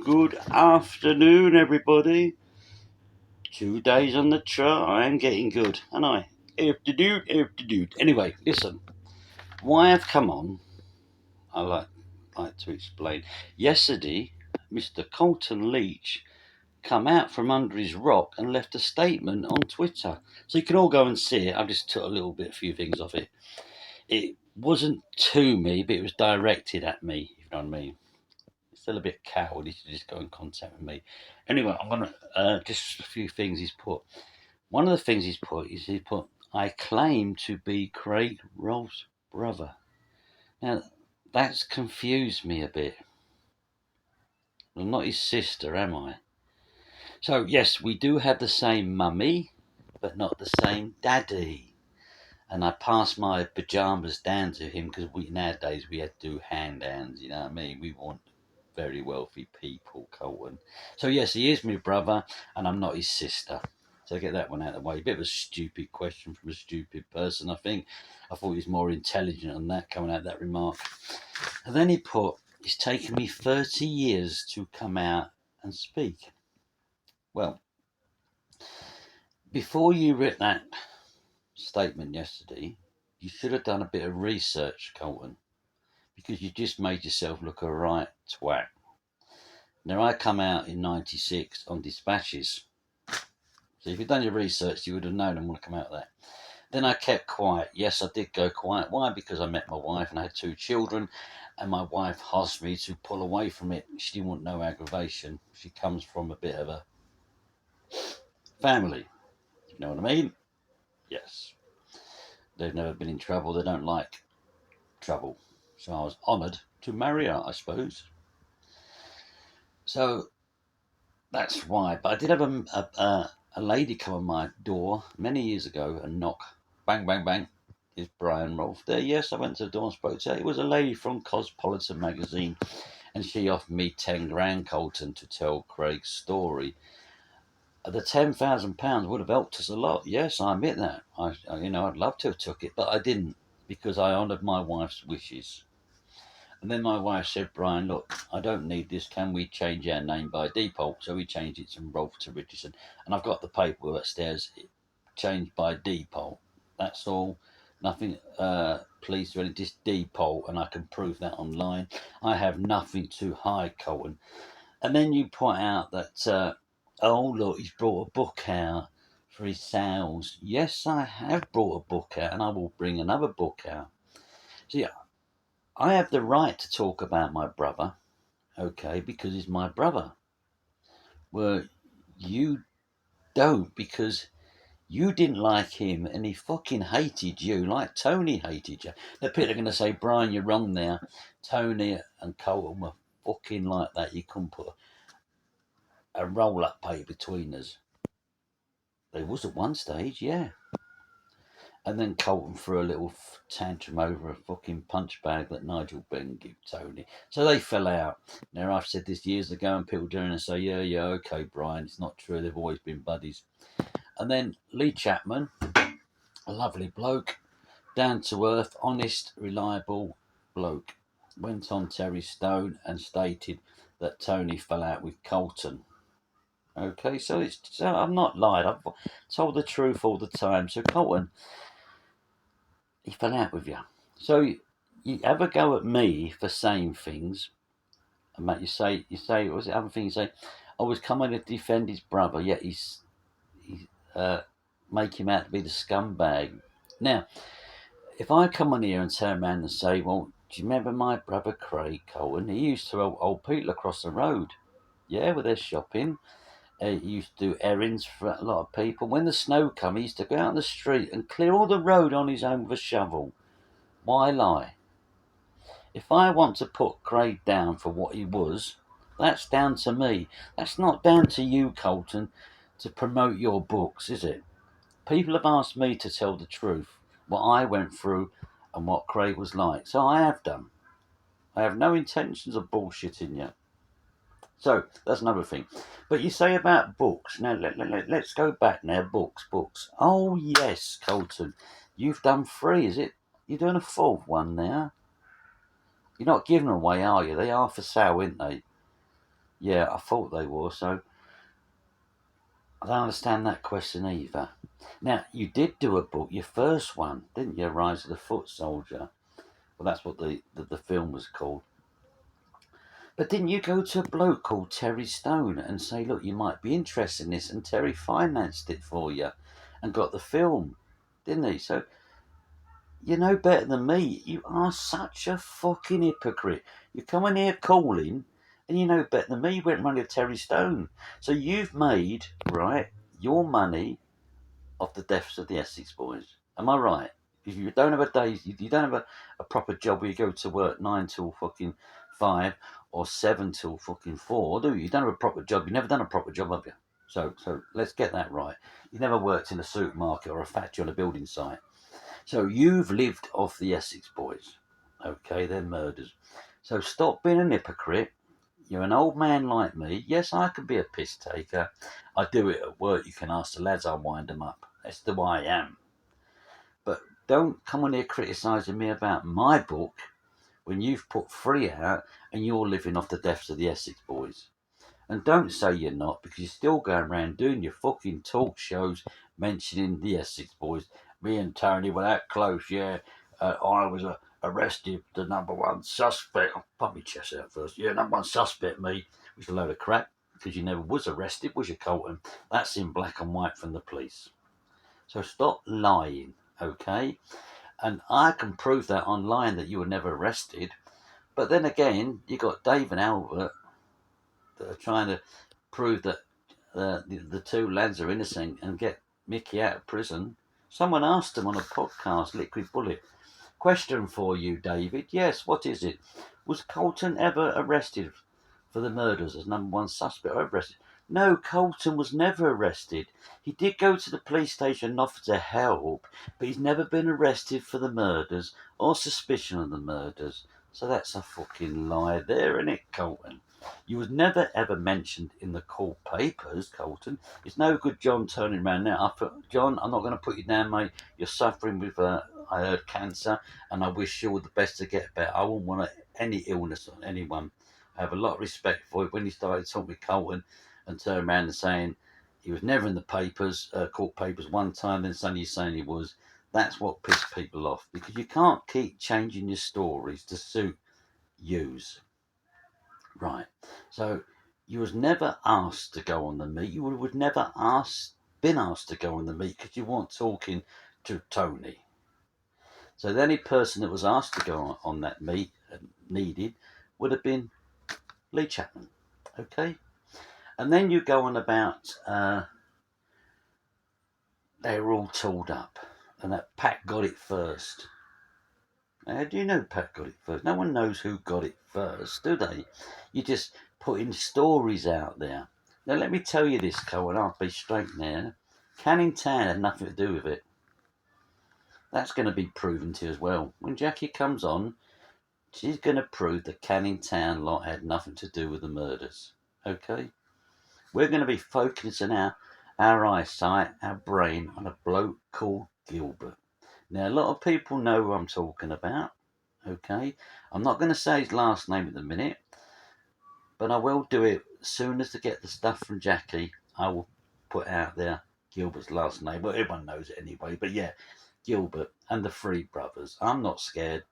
Good afternoon, everybody. 2 days on the trot. I am getting good, and I afternoon. Anyway, listen. Why I've come on, I like to explain. Yesterday, Mr. Carlton Leach come out from under his rock and left a statement on Twitter. So you can all go and see it. I just took a few things off it. It wasn't to me, but it was directed at me, if you know what I mean. Still a bit cowardly to just go in contact with me. Anyway, I'm gonna just a few things he's put. One of the things he put, I claim to be Craig Rolfe's brother. Now that's confused me a bit. I'm not his sister, am I? So yes, we do have the same mummy, but not the same daddy. And I passed my pajamas down to him because nowadays we had to do hands. You know what I mean? We want very wealthy people, Carlton. So yes, he is my brother, and I'm not his sister. So get that one out of the way. A bit of a stupid question from a stupid person, I think. I thought he was more intelligent than that, coming out that remark. And then he put, it's taken me 30 years to come out and speak. Well, before you wrote that statement yesterday, you should have done a bit of research, Carlton, because you just made yourself look a right twat. Now, I come out in 96 on dispatches. So if you'd done your research, you would have known I'm going to come out of that. Then I kept quiet. Yes, I did go quiet. Why? Because I met my wife and I had 2 children, and my wife asked me to pull away from it. She didn't want no aggravation. She comes from a bit of a family. You know what I mean? Yes. They've never been in trouble. They don't like trouble. So I was honoured to marry her, I suppose. So that's why. But I did have a lady come on my door many years ago and knock. Bang, bang, bang. Is Brian Rolfe there? Yes, I went to the door and spoke to her. It was a lady from Cosmopolitan magazine, and she offered me 10 grand, Carlton, to tell Craig's story. The £10,000 would have helped us a lot. Yes, I admit that. I'd love to have took it, but I didn't because I honoured my wife's wishes. And then my wife said, Brian, look, I don't need this. Can we change our name by default? So we changed it from Rolfe to Richardson. And I've got the paperwork upstairs, changed by default. That's all. Nothing, police or anything, just default. And I can prove that online. I have nothing to hide, Carlton. And then you point out that, oh, look, he's brought a book out for his sales. Yes, I have brought a book out, and I will bring another book out. See, I have the right to talk about my brother, okay, because he's my brother. Well, you don't because you didn't like him and he fucking hated you like Tony hated you. Now, people are going to say, Brian, you're wrong there. Tony and Carlton were fucking like that. You couldn't put a roll-up paper between us. They was at one stage, yeah. And then Carlton threw a little tantrum over a fucking punch bag that Nigel Benn gave Tony. So they fell out. Now, I've said this years ago, and people doing and say, yeah, okay, Brian, it's not true. They've always been buddies. And then Lee Chapman, a lovely bloke, down to earth, honest, reliable bloke, went on Terry Stone and stated that Tony fell out with Carlton. Okay, so I'm not lied. I've told the truth all the time. So Carlton, he fell out with you. So you have a go at me for saying things, and mate, you say, what was the other thing you say? I was coming to defend his brother, yet he's make him out to be the scumbag. Now, if I come on here and turn around and say, well, do you remember my brother Craig Cohen? He used to help old people across the road, yeah, with their shopping. He used to do errands for a lot of people. When the snow came, he used to go out on the street and clear all the road on his own with a shovel. Why lie? If I want to put Craig down for what he was, that's down to me. That's not down to you, Carlton, to promote your books, is it? People have asked me to tell the truth, what I went through and what Craig was like. So I have done. I have no intentions of bullshitting you. So that's another thing. But you say about books. Now let's go back now. Books. Oh yes, Carlton. You've done 3, is it? You're doing a 4th one now. You're not giving them away, are you? They are for sale, aren't they? Yeah, I thought they were. So I don't understand that question either. Now, you did do a book, your first one, didn't you? Rise of the Foot Soldier. Well, that's what the film was called. But didn't you go to a bloke called Terry Stone and say, look, you might be interested in this? And Terry financed it for you and got the film, didn't he? So you know better than me. You are such a fucking hypocrite. You come in here calling and you know better than me. You went round to Terry Stone. So you've made, right, your money off the deaths of the Essex boys. Am I right? If you don't have a day, you don't have a proper job where you go to work 9 till fucking 5 or 7 till fucking 4, do you? You don't have a proper job. You've never done a proper job, have you? So let's get that right. You never worked in a supermarket or a factory on a building site. So you've lived off the Essex boys. Okay, they're murders. So stop being an hypocrite. You're an old man like me. Yes, I could be a piss taker. I do it at work. You can ask the lads, I'll wind them up. That's the way I am. But don't come on here criticising me about my book when you've put 3 out and you're living off the deaths of the Essex boys. And don't say you're not, because you're still going around doing your fucking talk shows mentioning the Essex boys. Me and Tony were that close, yeah. I was arrested, the number one suspect. I'll pump my chest out first. Yeah, number one suspect, me. Which is a load of crap, because you never was arrested, was you, Carlton? That's in black and white from the police. So stop lying, okay? And I can prove that online that you were never arrested. But then again, you got Dave and Albert that are trying to prove that the 2 lads are innocent and get Mickey out of prison. Someone asked him on a podcast, Liquid Bullet, question for you, David. Yes, what is it? Was Carlton ever arrested for the murders as number one suspect or arrested? No, Carlton was never arrested. He did go to the police station and offer to help, but he's never been arrested for the murders or suspicion of the murders. So that's a fucking lie there, isn't it, Carlton? You was never ever mentioned in the court papers, Carlton. It's no good John turning around now. John, I'm not going to put you down, mate. You're suffering with, I heard, cancer, and I wish you all the best to get better. I wouldn't want any illness on anyone. I have a lot of respect for it. When he started talking with Carlton and turned around and saying he was never in the papers, court papers one time, then suddenly he's saying he was, that's what pissed people off, because you can't keep changing your stories to suit yous. Right. So you was never asked to go on the meet. You would never been asked to go on the meet because you weren't talking to Tony. So the only person that was asked to go on that meet and needed would have been Lee Chapman. Okay. And then you go on about they were all tooled up and that Pat got it first. How do you know Pat got it first? No one knows who got it first, do they? You just putting stories out there. Now, let me tell you this, Cole, and I'll be straight now. Canning Town had nothing to do with it. That's going to be proven to you as well. When Jackie comes on, she's going to prove that Canning Town lot had nothing to do with the murders. Okay? We're going to be focusing our eyesight, our brain on a bloke called Gilbert. Now, a lot of people know who I'm talking about, okay? I'm not going to say his last name at the minute, but I will do it as soon as I get the stuff from Jackie. I will put out there Gilbert's last name. Well, everyone knows it anyway, but yeah, Gilbert and the 3 brothers. I'm not scared,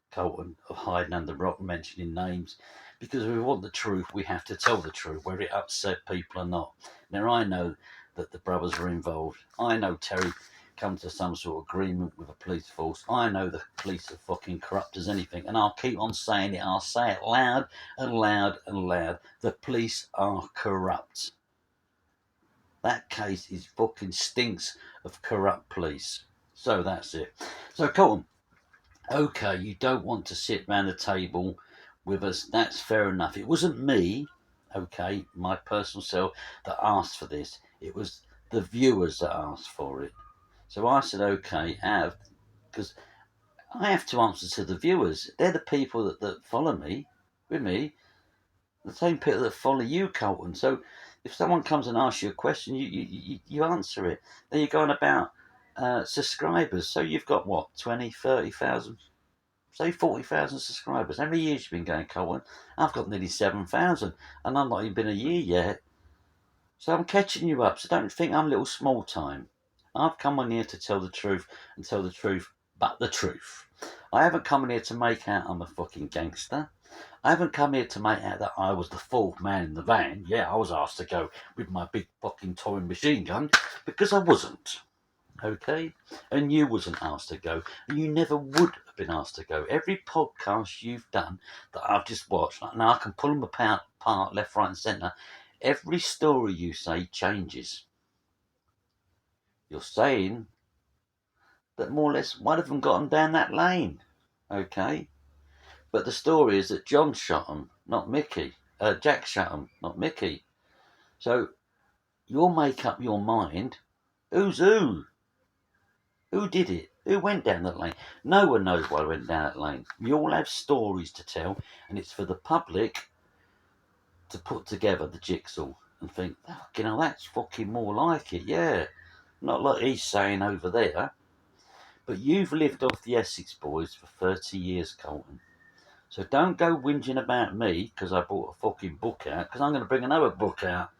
Carlton, of hiding under the rock mentioning names, because if we want the truth, we have to tell the truth, whether it upset people or not. Now, I know that the brothers were involved. I know Terry come to some sort of agreement with the police force. I know the police are fucking corrupt as anything, and I'll keep on saying it. I'll say it loud and loud and loud. The police are corrupt. That case is fucking stinks of corrupt police. So that's it. So, Colton, okay, you don't want to sit round the table with us. That's fair enough. It wasn't me, okay, my personal self, that asked for this. It was the viewers that asked for it. So I said, okay, because I have to answer to the viewers. They're the people that follow me, with me, the same people that follow you, Colton. So if someone comes and asks you a question, you answer it. Then you're going about subscribers. So you've got what, 20, 30,000? Say 40,000 subscribers. How many years you been going, Carlton? I've got nearly 7,000, and I'm not even been a year yet. So I'm catching you up. So don't think I'm little small time. I've come on here to tell the truth and tell the truth, but the truth. I haven't come in here to make out I'm a fucking gangster. I haven't come here to make out that I was the fourth man in the van. Yeah, I was asked to go with my big fucking towing machine gun because I wasn't. Okay? And you wasn't asked to go. And you never would have been asked to go. Every podcast you've done that I've just watched, now I can pull them apart left, right, and centre. Every story you say changes. You're saying that more or less one of them got them down that lane. Okay? But the story is that John shot him, not Mickey. Jack shot him, not Mickey. So you'll make up your mind. Who's who? Who did it? Who went down that lane? No one knows why I went down that lane. You all have stories to tell, and it's for the public to put together the jigsaw and think, oh, that's fucking more like it, yeah. Not like he's saying over there. But you've lived off the Essex boys for 30 years, Carlton. So don't go whinging about me because I bought a fucking book out, because I'm going to bring another book out.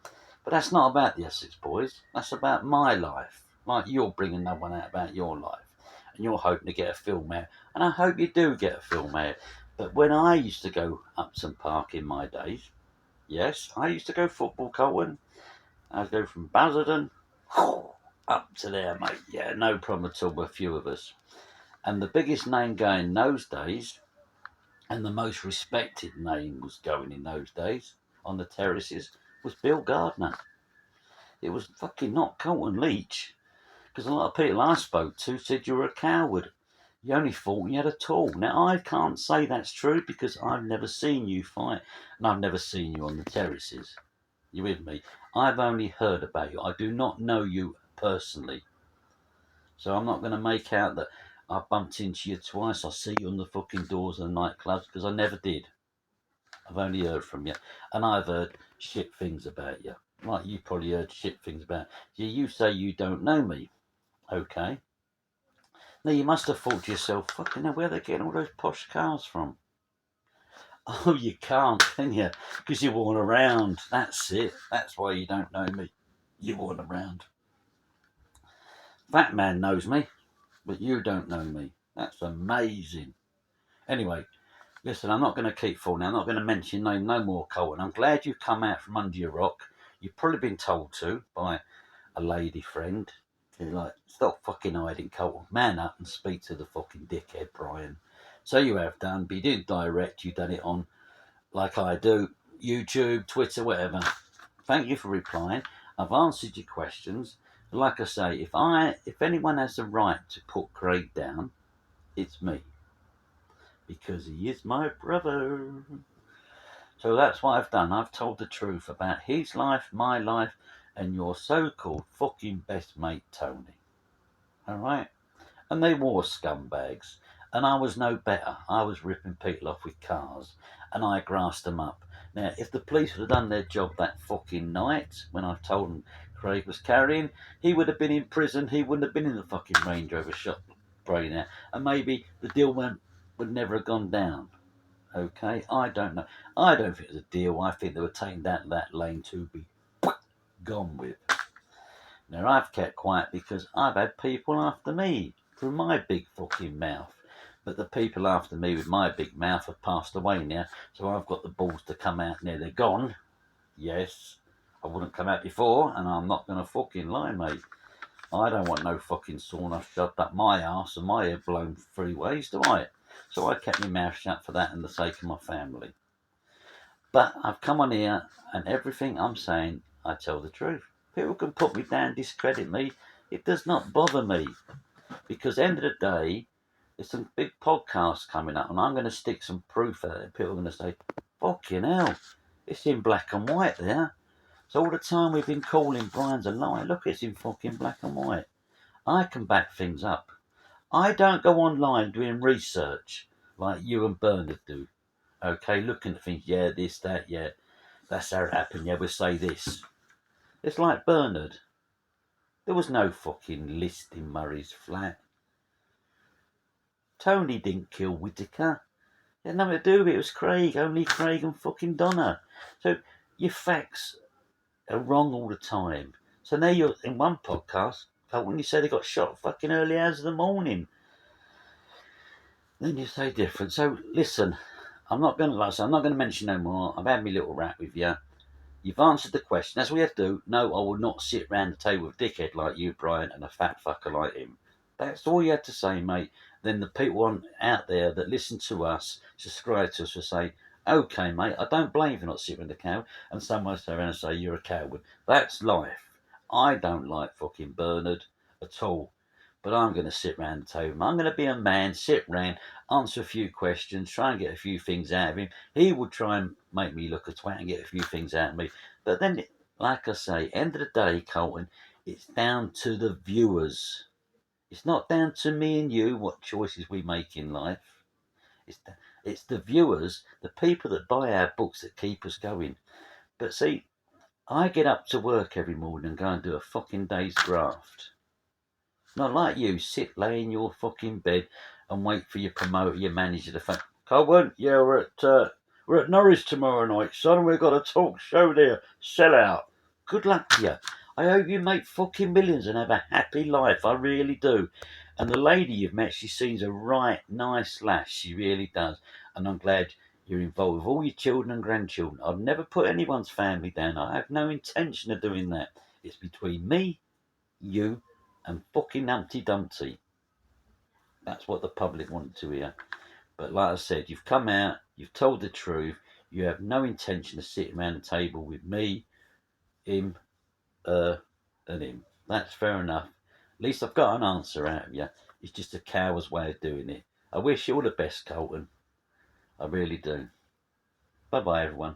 But that's not about the Essex boys. That's about my life. Like you're bringing another one out about your life. And you're hoping to get a film out. And I hope you do get a film out. But when I used to go Upton Park in my days, yes, I used to go football, Carlton. I'd go from Basildon up to there, mate. Yeah, no problem at all with a few of us. And the biggest name going those days, and the most respected name was going in those days on the terraces, was Bill Gardner. It was fucking not Colton Leach, because a lot of people I spoke to said you were a coward. You only fought when you had a tool. Now, I can't say that's true because I've never seen you fight, and I've never seen you on the terraces. You with me? I've only heard about you. I do not know you personally. So I'm not going to make out that I bumped into you twice. I see you on the fucking doors of the nightclubs, because I never did. I've only heard from you. And I've heard shit things about you. Like you probably heard shit things about you. You say you don't know me. Okay. Now you must have thought to yourself, fucking hell, where are they getting all those posh cars from? Oh, you can't, can you? Because you weren't around. That's it. That's why you don't know me. You weren't around. That man knows me, but you don't know me. That's amazing. Anyway, listen, I'm not going to keep falling. I'm not going to mention your name no more, Colton. I'm glad you've come out from under your rock. You've probably been told to by a lady friend. You're like, stop fucking hiding, Colton. Man up and speak to the fucking dickhead, Brian. So you have done, but you didn't direct. You've done it on, like I do, YouTube, Twitter, whatever. Thank you for replying. I've answered your questions. Like I say, if anyone has the right to put Craig down, it's me. Because he is my brother. So that's what I've done. I've told the truth about his life, my life, and your so-called fucking best mate, Tony. Alright? And they were scumbags. And I was no better. I was ripping people off with cars. And I grassed them up. Now, if the police would have done their job that fucking night, when I told them Craig was carrying, he would have been in prison. He wouldn't have been in the fucking Range Rover shot brain out. And maybe the deal would never have gone down. Okay? I don't know. I don't think it was a deal. I think they were taking that lane to be gone with. Now, I've kept quiet because I've had people after me through my big fucking mouth. But the people after me with my big mouth have passed away now, so I've got the balls to come out now. They're gone. Yes, I wouldn't come out before, and I'm not going to fucking lie, mate. I don't want no fucking sauna shoved up my arse and my head blown 3 ways, do I? So I kept my mouth shut for that and the sake of my family. But I've come on here, and everything I'm saying, I tell the truth. People can put me down, discredit me. It does not bother me. Because at the end of the day, there's some big podcasts coming up, and I'm going to stick some proof out there. People are going to say, fucking hell, it's in black and white there. So all the time we've been calling Brian's a liar, look, it's in fucking black and white. I can back things up. I don't go online doing research like you and Bernard do. Okay, looking at things, yeah, this, that, yeah, that's how it happened, yeah, we'll say this. It's like Bernard. There was no fucking list in Murray's flat. Tony didn't kill Whitaker. It had nothing to do with it. It was Craig. Only Craig and fucking Donna. So your facts are wrong all the time. So now you're in one podcast, when you say they got shot fucking early hours of the morning, then you say different. So listen, I'm not going to mention no more. I've had my little rap with you. You've answered the question. That's what we have to do. No, I will not sit round the table with a dickhead like you, Brian, and a fat fucker like him. That's all you had to say, mate. Then the people out there that listen to us, subscribe to us, will say, okay, mate, I don't blame you for not sitting with the cow. And someone will say around and say, you're a coward. That's life. I don't like fucking Bernard at all. But I'm going to sit round the table. I'm going to be a man, sit round, answer a few questions, try and get a few things out of him. He would try and make me look a twat and get a few things out of me. But then, like I say, end of the day, Carlton, it's down to the viewers. It's not down to me and you what choices we make in life. It's the viewers, the people that buy our books that keep us going. But see, I get up to work every morning and go and do a fucking day's graft. Not like you, lay in your fucking bed and wait for your promoter, your manager to phone. Colwyn, yeah, we're at Norwich tomorrow night, son. We've got a talk show there. Sell out. Good luck to you. I hope you make fucking millions and have a happy life. I really do. And the lady you've met, she seems a right nice lass. She really does. And I'm glad you're involved with all your children and grandchildren. I've never put anyone's family down. I have no intention of doing that. It's between me, you, and fucking Humpty Dumpty. That's what the public wanted to hear. But like I said, you've come out, you've told the truth, you have no intention of sitting around the table with me, him, and him. That's fair enough. At least I've got an answer out of you. It's just a coward's way of doing it. I wish you all the best, Carlton. I really do. Bye bye, everyone.